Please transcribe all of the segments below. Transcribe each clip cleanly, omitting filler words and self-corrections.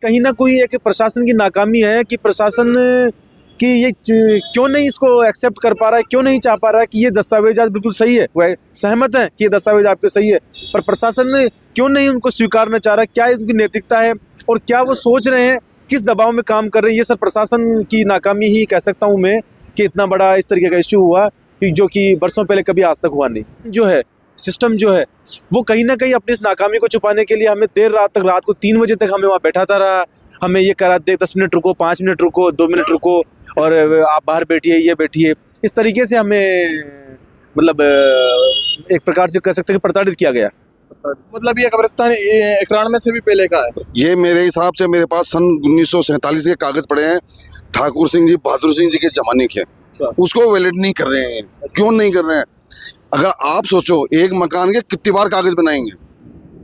कहीं ना कोई एक प्रशासन की नाकामी है कि प्रशासन कि ये क्यों नहीं इसको एक्सेप्ट कर पा रहा है, क्यों नहीं चाह पा रहा है कि ये दस्तावेज आज बिल्कुल सही है, वह सहमत है कि ये दस्तावेज आपके सही है, पर प्रशासन क्यों नहीं उनको स्वीकारना चाह रहा है? क्या उनकी नैतिकता है और क्या वो सोच रहे हैं, किस दबाव में काम कर रहे हैं? ये सब प्रशासन की नाकामी ही कह सकता हूँ मैं कि इतना बड़ा इस तरीके का इश्यू हुआ कि जो कि बरसों पहले कभी आज तक हुआ नहीं। जो है सिस्टम जो है वो कहीं ना कहीं अपनी इस नाकामी को छुपाने के लिए हमें देर रात तक, रात को 3 बजे तक हमें वहाँ बैठाता रहा। हमें ये करा दे 10 मिनट रुको, 5 मिनट रुको, 2 मिनट रुको और आप बाहर बैठिए, ये बैठिए। इस तरीके से हमें मतलब एक प्रकार से कह सकते हैं कि प्रताड़ित किया गया। मतलब ये कब्रिस्तान 91 से भी पहले का है? ये मेरे हिसाब से मेरे पास सन 1947 के कागज पड़े हैं, ठाकुर सिंह जी, बहादुर सिंह जी के जमाने के। उसको वैलिड नहीं कर रहे हैं। क्यों नहीं कर रहे हैं? अगर आप सोचो एक मकान के कितनी बार कागज बनाएंगे,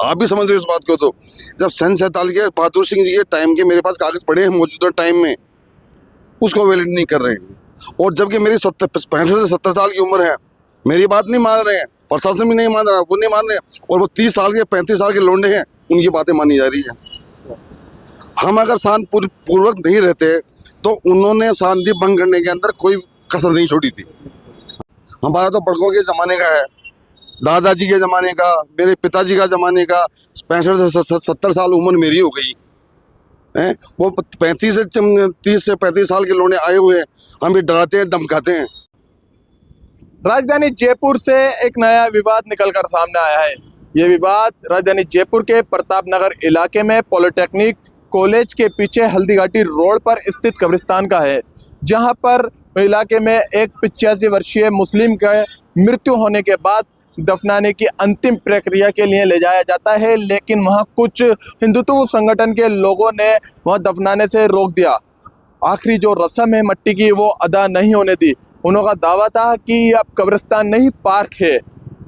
आप भी समझ रहे हो इस बात को। तो जब सन 47 के बहादुर सिंह जी के टाइम के मेरे पास कागज पड़े हैं मौजूदा टाइम में, उसको वैलिड नहीं कर रहे हैं। और जबकि मेरी 65 से 70 साल की उम्र है, मेरी बात नहीं मान रहे हैं, प्रशासन भी नहीं मान रहा, वो नहीं मान रहे हैं। और वो 30 साल के 35 साल के लौंडे हैं, उनकी बातें मानी जा रही है। हम अगर शांति पूर्वक नहीं रहते तो उन्होंने शांति भंग करने के अंदर कोई कसर नहीं छोड़ी थी। हमारा तो बड़कों के ज़माने का है, दादाजी के ज़माने का, मेरे पिताजी का ज़माने का। 65 से 70 साल उम्र मेरी हो गई है। वो 30 से 35 साल के लोग आए हुए हैं, हम भी डराते हैं, धमकाते हैं। राजधानी जयपुर से एक नया विवाद निकलकर सामने आया है। ये विवाद राजधानी जयपुर के प्रताप नगर इलाके में पॉलिटेक्निक कॉलेज के पीछे हल्दीघाटी रोड पर स्थित कब्रिस्तान का है, जहां पर इलाके में एक 85 वर्षीय मुस्लिम के मृत्यु होने के बाद दफनाने की अंतिम प्रक्रिया के लिए ले जाया जाता है, लेकिन वहां कुछ हिंदुत्व संगठन के लोगों ने वहां दफनाने से रोक दिया। आखिरी जो रस्म है मट्टी की वो अदा नहीं होने दी। उनका दावा था कि अब कब्रिस्तान नहीं पार्क है,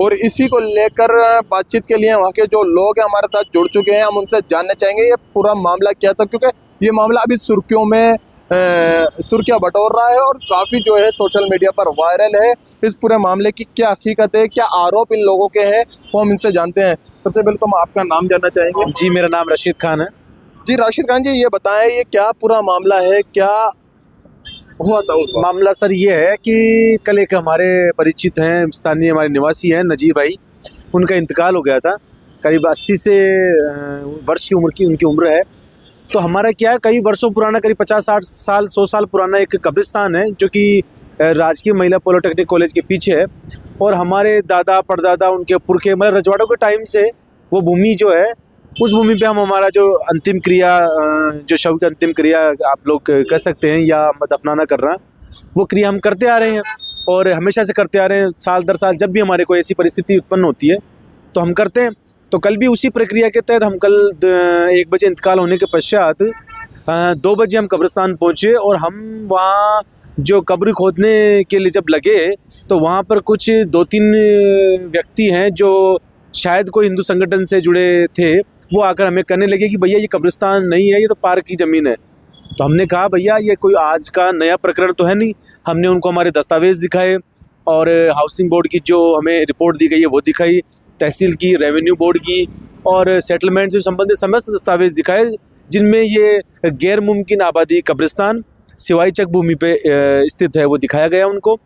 और इसी को लेकर बातचीत के लिए वहाँ के जो लोग हैं हमारे साथ जुड़ चुके हैं। हम उनसे जानना चाहेंगे ये पूरा मामला क्या था, क्योंकि ये मामला अभी सुर्खियां बटोर रहा है और काफ़ी जो है सोशल मीडिया पर वायरल है। इस पूरे मामले की क्या हकीकत है, क्या आरोप इन लोगों के हैं, वो हम इनसे जानते हैं। सबसे पहले तो हम आपका नाम जानना चाहेंगे। जी, मेरा नाम रशीद खान है। जी राशिद खान जी, ये बताएं ये क्या पूरा मामला है, क्या हुआ था उस मामला सर ये है कि कल एक हमारे परिचित हैं, स्थानीय हमारे निवासी हैं नजीर भाई, उनका इंतकाल हो गया था। करीब 80 से वर्ष की उम्र की उनकी उम्र है। तो हमारा क्या है, कई वर्षों पुराना, करीब 50-60 साल 100 साल पुराना एक कब्रिस्तान है जो कि राजकीय महिला पॉलिटेक्निक कॉलेज के पीछे है। और हमारे दादा परदादा उनके पुरखे मतलब रजवाड़ों के टाइम से वो भूमि जो है, उस भूमि पे हम हमारा जो अंतिम क्रिया, जो शव की अंतिम क्रिया आप लोग कह सकते हैं या दफनाना करना, वो क्रिया हम करते आ रहे हैं और हमेशा से करते आ रहे हैं। साल दर साल जब भी हमारे कोई ऐसी परिस्थिति उत्पन्न होती है तो हम करते हैं। तो कल भी उसी प्रक्रिया के तहत हम कल 1 बजे इंतकाल होने के पश्चात 2 बजे हम कब्रिस्तान पहुँचे और हम वहाँ जो कब्र खोदने के लिए जब लगे तो वहाँ पर कुछ 2-3 व्यक्ति हैं जो शायद कोई हिंदू संगठन से जुड़े थे। वो आकर हमें कहने लगे कि भैया ये कब्रिस्तान नहीं है, ये तो पार्क की ज़मीन है। तो हमने कहा भैया ये कोई आज का नया प्रकरण तो है नहीं। हमने उनको हमारे दस्तावेज़ दिखाए और हाउसिंग बोर्ड की जो हमें रिपोर्ट दी गई है वो दिखाई, तहसील की, रेवेन्यू बोर्ड की और सेटलमेंट से संबंधित समस्त दस्तावेज दिखाए, जिनमें ये गैर मुमकिन आबादी कब्रिस्तान सिवाई चक भूमि पे स्थित है, वो दिखाया गया उनको।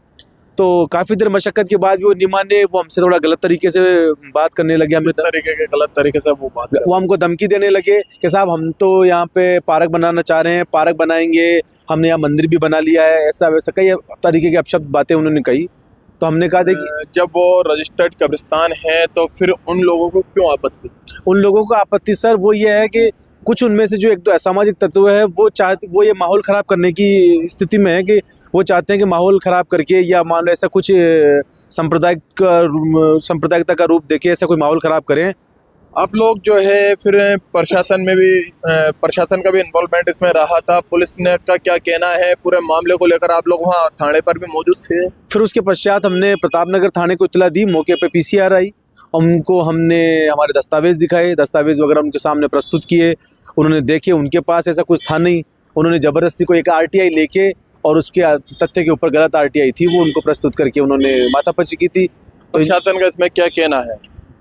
तो काफ़ी देर मशक्क़त के बाद भी वो नहीं माने, वो हमसे थोड़ा गलत तरीके से बात करने लगे। हमने गलत तरीके से वो हमको धमकी देने लगे कि साहब हम तो यहाँ पे पार्क बनाना चाह रहे हैं, पार्क बनाएंगे, हमने यहाँ मंदिर भी बना लिया है, ऐसा वैसा कई तरीके की अपशब्द बातें उन्होंने कही। तो हमने कहा था कि जब वो रजिस्टर्ड कब्रिस्तान है तो फिर उन लोगों को क्यों आपत्ति? उन लोगों को आपत्ति सर वो ये है कि कुछ उनमें से जो एक तो असामाजिक तत्व है वो ये माहौल ख़राब करने की स्थिति में है कि वो चाहते हैं कि माहौल ख़राब करके या मान लो ऐसा कुछ सांप्रदायिकता का रूप देके ऐसा कोई माहौल ख़राब करें। आप लोग जो है फिर प्रशासन में भी प्रशासन का भी इन्वॉल्वमेंट इसमें रहा था, पुलिस ने का क्या कहना है पूरे मामले को लेकर? आप लोग वहाँ थाने पर भी मौजूद थे। फिर उसके पश्चात हमने प्रतापनगर थाने को इत्तला दी, मौके पे PCR आई, उनको हमने हमारे दस्तावेज़ दिखाए, दस्तावेज़ वगैरह उनके सामने प्रस्तुत किए, उन्होंने देखे, उनके पास ऐसा कुछ था नहीं। उन्होंने ज़बरदस्ती को एक RTI लेके और उसके तथ्य के ऊपर गलत RTI थी वो उनको प्रस्तुत करके उन्होंने माथापच्ची की थी। प्रशासन का इसमें क्या कहना है?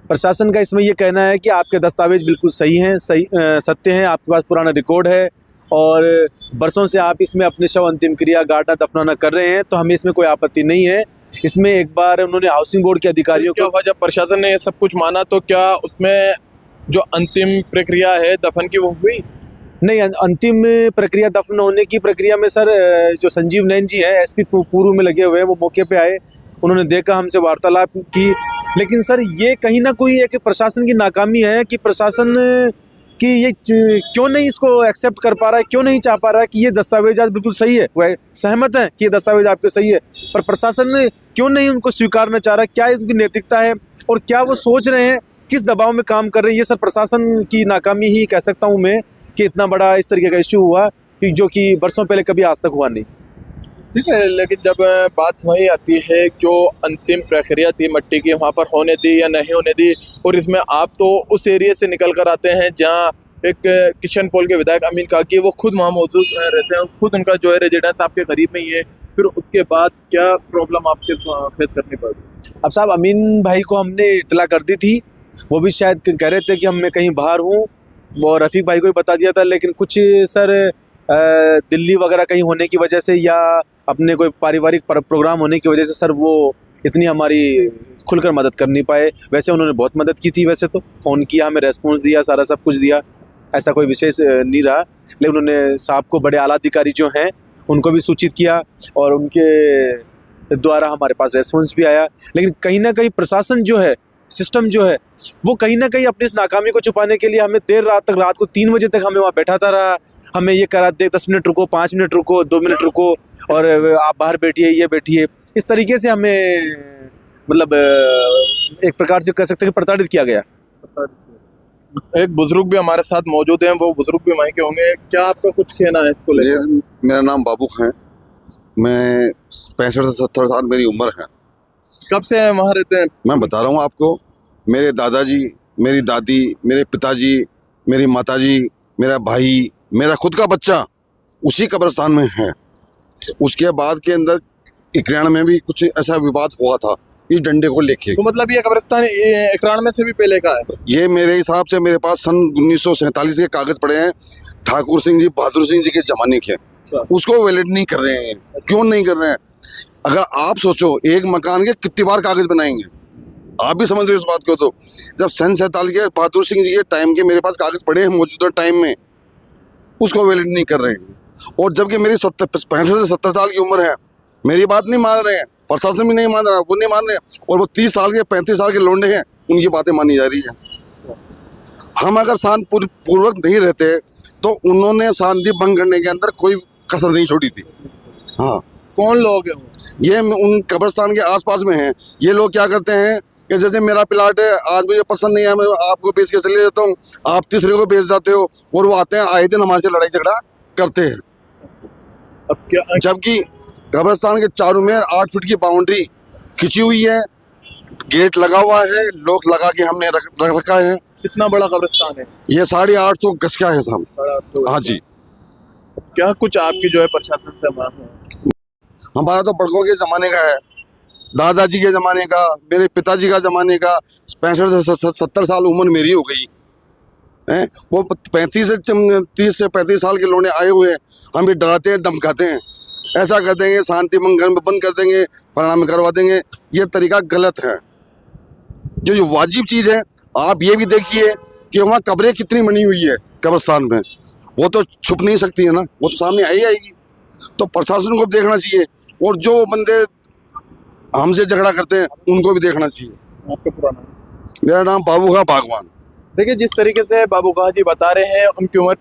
प्रशासन का इसमें ये कहना है कि आपके दस्तावेज बिल्कुल सही हैं, सही सत्य हैं, आपके पास पुराना रिकॉर्ड है और बरसों से आप इसमें अपने शव अंतिम क्रिया गाड़ना दफनाना कर रहे हैं, तो हमें इसमें कोई आपत्ति नहीं है। इसमें एक बार उन्होंने हाउसिंग बोर्ड के अधिकारियों क्या हुआ जब प्रशासन ने ये सब कुछ माना, तो क्या उसमें जो अंतिम प्रक्रिया है दफन की वो हुई? नहीं, अंतिम प्रक्रिया दफन होने की प्रक्रिया में सर जो संजीव नैन जी हैं एसपी पूर्व में लगे हुए हैं, वो मौके पे आए, उन्होंने देखा, हमसे वार्तालाप की। लेकिन सर ये कहीं ना कोई एक प्रशासन की नाकामी है कि प्रशासन कि ये क्यों नहीं इसको एक्सेप्ट कर पा रहा है, क्यों नहीं चाह पा रहा है कि ये दस्तावेज आज बिल्कुल सही है, वह सहमत है कि ये दस्तावेज आपके सही है, पर प्रशासन क्यों नहीं उनको स्वीकारना चाह रहा है? क्या उनकी नैतिकता है और क्या वो सोच रहे हैं, किस दबाव में काम कर रहे हैं? ये सर प्रशासन की नाकामी ही कह सकता हूँ मैं कि इतना बड़ा इस तरीके का इश्यू हुआ कि जो कि बरसों पहले कभी आज तक हुआ नहीं। ठीक है, लेकिन जब बात वही आती है जो अंतिम प्रक्रिया थी मट्टी की, वहाँ पर होने दी या नहीं होने दी, और इसमें आप तो उस एरिया से निकल कर आते हैं जहाँ एक किशन पोल के विधायक अमीन काकी वो खुद वहाँ मौजूद रहते हैं, खुद उनका जो है रेजिडेंस आपके करीब में ही है, फिर उसके बाद क्या प्रॉब्लम आपके फेस करनी पड़ी? अब साहब अमीन भाई को हमने इतला कर दी थी, वो भी शायद कह रहे थे कि मैं कहीं बाहर हूँ, और रफ़ीक भाई को भी बता दिया था, लेकिन कुछ सर दिल्ली वगैरह कहीं होने की वजह से या अपने कोई पारिवारिक प्रोग्राम होने की वजह से सर वो इतनी हमारी खुलकर मदद कर नहीं पाए। वैसे उन्होंने बहुत मदद की थी, वैसे तो फ़ोन किया, हमें रेस्पॉन्स दिया, सारा सब कुछ दिया, ऐसा कोई विशेष नहीं रहा। लेकिन उन्होंने साहब को, बड़े आला अधिकारी जो हैं उनको भी सूचित किया और उनके द्वारा हमारे पास रेस्पॉन्स भी आया। लेकिन कहीं ना कहीं प्रशासन जो है, सिस्टम जो है, वो कहीं ना कहीं अपनी इस नाकामी को छुपाने के लिए हमें देर रात तक, रात को 3 बजे तक हमें वहाँ बैठाता रहा, हमें ये करा दे 10 मिनट रुको, 5 मिनट रुको, 2 मिनट रुको, और आप बाहर बैठिए, ये बैठिए, इस तरीके से हमें मतलब एक प्रकार से कह सकते हैं कि प्रताड़ित किया गया। एक बुजुर्ग भी हमारे साथ मौजूद हैं, वो बुजुर्ग भी वहीं के होंगे, क्या आपका कुछ कहना है इसको लेकर? मेरा नाम बाबू है, मैं 65 से 70 साल मेरी उम्र है। कब से वहाँ रहते हैं? मैं बता रहा हूँ आपको, मेरे दादाजी, मेरी दादी, मेरे पिताजी, मेरी माताजी, मेरा भाई, मेरा खुद का बच्चा उसी कब्रिस्तान में है। उसके बाद के अंदर 91 में भी कुछ ऐसा विवाद हुआ था इस डंडे को लेके। तो मतलब ये कब्रिस्तान 91 से भी पहले का है? ये मेरे हिसाब से मेरे पास सन 1947 के कागज पड़े हैं, ठाकुर सिंह जी, बहादुर सिंह जी के जमाने के। उसको वैलिड नहीं कर रहे हैं। क्यों नहीं कर रहे हैं? अगर आप सोचो एक मकान के कितनी बार कागज बनाएंगे, आप भी समझ रहे हो इस बात को। तो जब सन 47 के बहादुर सिंह जी के टाइम के मेरे पास कागज पड़े हैं मौजूदा टाइम में, उसको वैलिड नहीं कर रहे हैं। और जबकि मेरी 65 से 70 साल की उम्र है, मेरी बात नहीं मान रहे हैं, प्रशासन भी नहीं मान रहा, वो नहीं मान रहे, और वो 30 साल के 35 साल के लौंडे हैं, उनकी बातें मानी जा रही है। हम अगर शांतिपूर्वक नहीं रहते तो उन्होंने शांति भंग करने के अंदर कोई कसर नहीं छोड़ी थी। हाँ, कौन लोग हैं? ये उन कब्रिस्तान के आसपास में हैं। ये लोग क्या करते हैं कि जैसे मेरा प्लाट है, आज मुझे पसंद नहीं है, मैं आपको बेच के चले जाता हूँ, आप तीसरे को बेच जाते हो, और वो आते हैं आए दिन हमारे से लड़ाई झगड़ा करते हैं। अब क्या, जबकि कब्रिस्तान के चारों में 8 फीट की बाउंड्री खिंची हुई है, गेट लगा हुआ है, लोग लगा के हमने रख रखा है। कितना बड़ा कब्रिस्तान है? ये 850 गज का है साहब। हाँ जी। क्या कुछ आपकी जो है प्रशासन से मांग है? हमारा तो बड़कों के ज़माने का है, दादाजी के ज़माने का, मेरे पिताजी का ज़माने का। 65 से 70 साल उम्र मेरी हो गई है। वो 30 से 35 साल के लोग आए हुए हैं, हम भी डराते हैं, धमकाते हैं, ऐसा कर देंगे, शांति मंगल में बंद कर देंगे, परिणाम करवा देंगे। ये तरीका गलत है। जो वाजिब चीज़ है, आप ये भी देखिए कि वहाँ कब्रें कितनी बनी हुई है कब्रिस्तान में, वो तो छुप नहीं सकती है ना, वो तो सामने आई आएगी। तो प्रशासन को देखना चाहिए, और जो बंदे हमसे झगड़ा करते हैं उनको भी देखना चाहिए। आपका पुराना? मेरा नाम बाबू खा बागवान। देखिए, जिस तरीके से बाबू खां जी बता रहे हैं, उनकी उम्र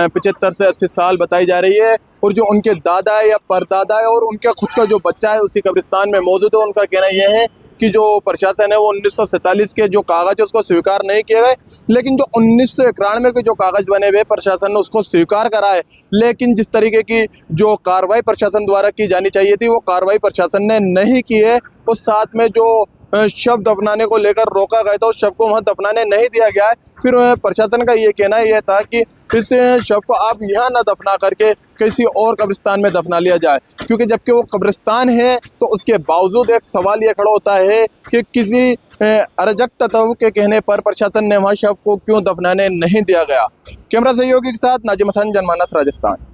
75 से 80 साल बताई जा रही है, और जो उनके दादा है या परदादा है और उनका खुद का जो बच्चा है उसी कब्रिस्तान में मौजूद है, उनका कहना यह है कि जो प्रशासन है वो 1947 के जो कागज है उसको स्वीकार नहीं किए गए, लेकिन जो 1991 के जो कागज बने हुए प्रशासन ने उसको स्वीकार करा है। लेकिन जिस तरीके की जो कार्रवाई प्रशासन द्वारा की जानी चाहिए थी वो कार्रवाई प्रशासन ने नहीं की है। उस साथ में जो शव दफनाने को लेकर रोका गया था, उस शव को वहाँ दफनाने नहीं दिया गया है। फिर प्रशासन का ये कहना यह था कि इस शव को आप यहाँ न दफना करके किसी और कब्रिस्तान में दफना लिया जाए, क्योंकि जबकि वो कब्रिस्तान है तो उसके बावजूद एक सवाल ये खड़ा होता है कि किसी अरजक तत्व के कहने पर प्रशासन ने वहाँ शव को क्यों दफनाने नहीं दिया गया। कैमरा सहयोगी के साथ नाजिम हसन, जनमानस, राजस्थान।